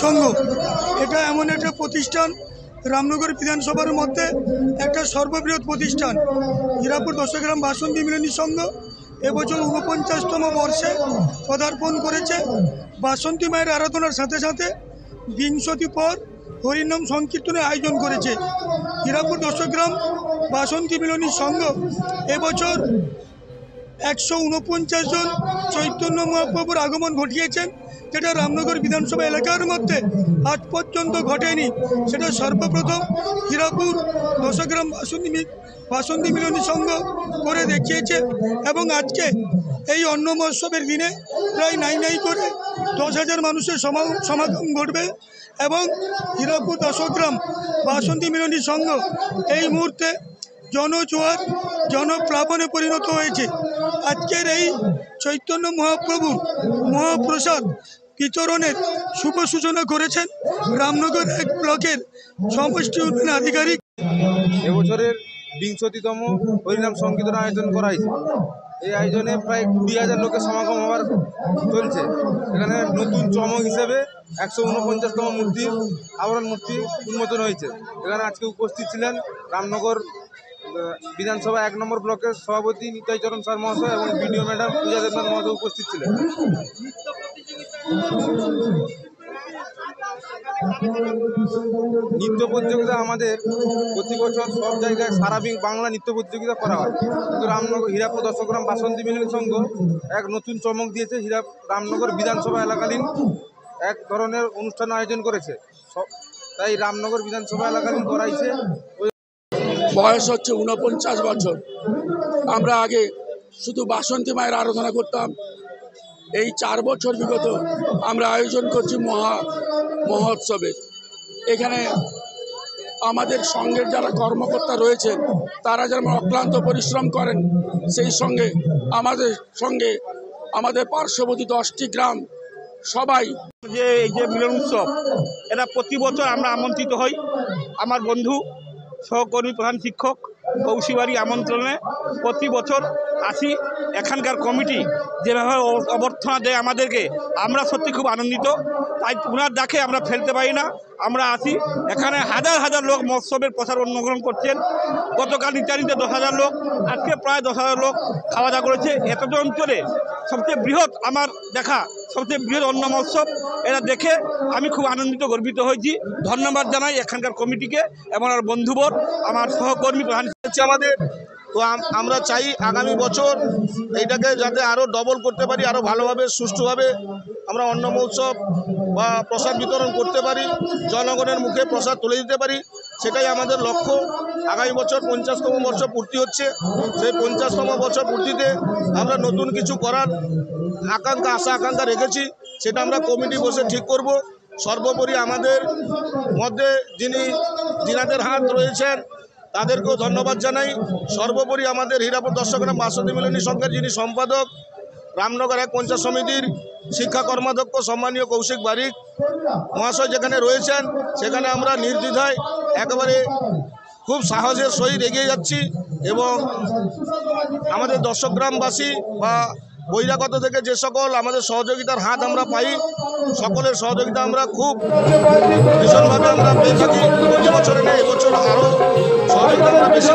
সংঘ এটা এমন একটা প্রতিষ্ঠান রামনগর বিধানসভার মধ্যে একটা সর্ববৃহৎ প্রতিষ্ঠান। হীরাপুর দশগ্রাম বাসন্তী মিলনী সংঘ এবছর ৪৯তম বর্ষে পদার্পণ করেছে। বাসন্তী মায়ের আরাধনার সাথে সাথে বিংশতি পর হরিনাম সংকীর্তনের আয়োজন করেছে। হীরাপুর দশগ্রাম বাসন্তী মিলনী সংঘ এবছর ১৪৯ জন চৈতন্য মহাপ্রভুর আগমন ঘটিয়েছেন, যেটা রামনগর বিধানসভা এলাকার মধ্যে আজ পর্যন্ত ঘটেনি। সেটা সর্বপ্রথম হীরাপুর দশগ্রাম বাসন্তী মিলনী সংঘ করে দেখিয়েছে। এবং আজকে এই অন্ন মহোৎসবের দিনে প্রায় নাই করে ১০,০০০ মানুষের সমাগম ঘটবে। এবং হীরাপুর দশগ্রাম বাসন্তী মিলনী সংঘ এই মুহূর্তে জনজোয়ার জনপ্লাবনে পরিণত হয়েছে। আজকের এই চৈতন্য মহাপ্রভুর মহাপ্রসাদ বিতরণের শুভ সূচনা করেছেন রামনগর ১ ব্লকের সমষ্টি উন্নয়ন আধিকারিক। এবছরের ২০তম হরিনাম সংকীর্তন আয়োজন করা হয়েছে। এই আয়োজনে প্রায় ২০,০০০ লোকের সমাগম হওয়ার চলছে। এখানে নতুন চমক হিসেবে ১৪৯তম মূর্তি আবরণ মূর্তি উন্মোচন হয়েছে। এখানে আজকে উপস্থিত ছিলেন রামনগর বিধানসভা ১ নম্বর ব্লকের সভাপতি নিতাই চরণ স্যার মহাশয় এবং বিডিও ম্যাডাম পূজা দেবনাথ মহাশয় উপস্থিত ছিলেন। নৃত্য প্রতিযোগিতা আমাদের প্রতি বছর সব জায়গায় সারা বাংলা নৃত্য প্রতিযোগিতা করা হয়, কিন্তু রামনগর হীরাপুর দশগ্রাম বাসন্তী মিলনী সংঘ এক নতুন চমক দিয়েছে। রামনগর বিধানসভা এলাকালীন এক ধরনের অনুষ্ঠান আয়োজন করেছে। তাই রামনগর বিধানসভা এলাকালীন করাইছে। বয়স হচ্ছে ৪৯ বছর। আমরা আগে শুধু বাসন্তী মায়ের আরাধনা করতাম। এই ৪ বছর বিগত আমরা আয়োজন করছি মহোৎসবে। এখানে আমাদের সঙ্গের যারা কর্মকর্তা রয়েছেন তারা যেমন অক্লান্ত পরিশ্রম করেন, সেই সঙ্গে আমাদের পার্শ্ববর্তী 10টি গ্রাম সবাই এই যে মিলন উৎসব, এটা প্রতি বছর আমরা আমন্ত্রিত হই। আমার বন্ধু সহকর্মী প্রধান শিক্ষক কৌশিবাড়ি আমন্ত্রণে প্রতি বছর আসি। এখানকার কমিটি যেভাবে অভ্যর্থনা দেয় আমাদেরকে, আমরা সত্যি খুব আনন্দিত। তাই ওনার ডাকে আমরা ফেলতে পারি না, আমরা আসি। এখানে হাজার হাজার লোক মহোৎসবের প্রসার অংশগ্রহণ করছেন। গতকাল নিত্যানিতে ১০,০০০ লোক, আজকে প্রায় ১০,০০০ লোক খাওয়া দাওয়া করেছে। এতটা অঞ্চলে সবচেয়ে বৃহৎ আমার দেখা সবচেয়ে বৃহৎ অন্ন মহোৎসব। এটা দেখে আমি খুব আনন্দিত গর্বিত হয়েছি। ধন্যবাদ জানাই এখানকার কমিটিকে এবং আমার বন্ধুবর, আমার সহকর্মী প্রধান আমাদের। তো আমরা চাই আগামী বছর এইটাকে যাতে আরও ডবল করতে পারি, আরও ভালোভাবে সুষ্ঠুভাবে আমরা অন্ন মহোৎসব বা প্রসাদ বিতরণ করতে পারি, জনগণের মুখে প্রসাদ তুলে দিতে পারি, সেটাই আমাদের লক্ষ্য। আগামী বছর ৫০তম বর্ষ পূর্তি হচ্ছে। সেই ৫০তম বছর পূর্তিতে আমরা নতুন কিছু করার আশা আকাঙ্ক্ষা রেখেছি। সেটা আমরা কমিটি বসে ঠিক করব। সর্বোপরি আমাদের মধ্যে যিনাদের হাত রয়েছেন তাদেরকেও ধন্যবাদ জানাই। সর্বোপরি আমাদের হীরাপুর দশগ্রাম বাসন্তী মিলনী সংঘের যিনি সম্পাদক, রামনগর ১ পঞ্চায়েত সমিতির শিক্ষা কর্মাধ্যক্ষ সম্মানীয় কৌশিক বারিক মহাশয় যেখানে রয়েছেন, সেখানে আমরা নির্দ্বিধায় একেবারে খুব সাহসের সহিত এগিয়ে যাচ্ছি। এবং আমাদের দশগ্রামবাসী বা বহিরাগত থেকে যে সকল আমাদের সহযোগিতার হাত আমরা পাই, সকলের সহযোগিতা আমরা খুব ভীষণভাবে আমরা পেয়ে থাকি। প্রতি বছরে নেই, এবছর আরও সহযোগিতা আমরা বেশি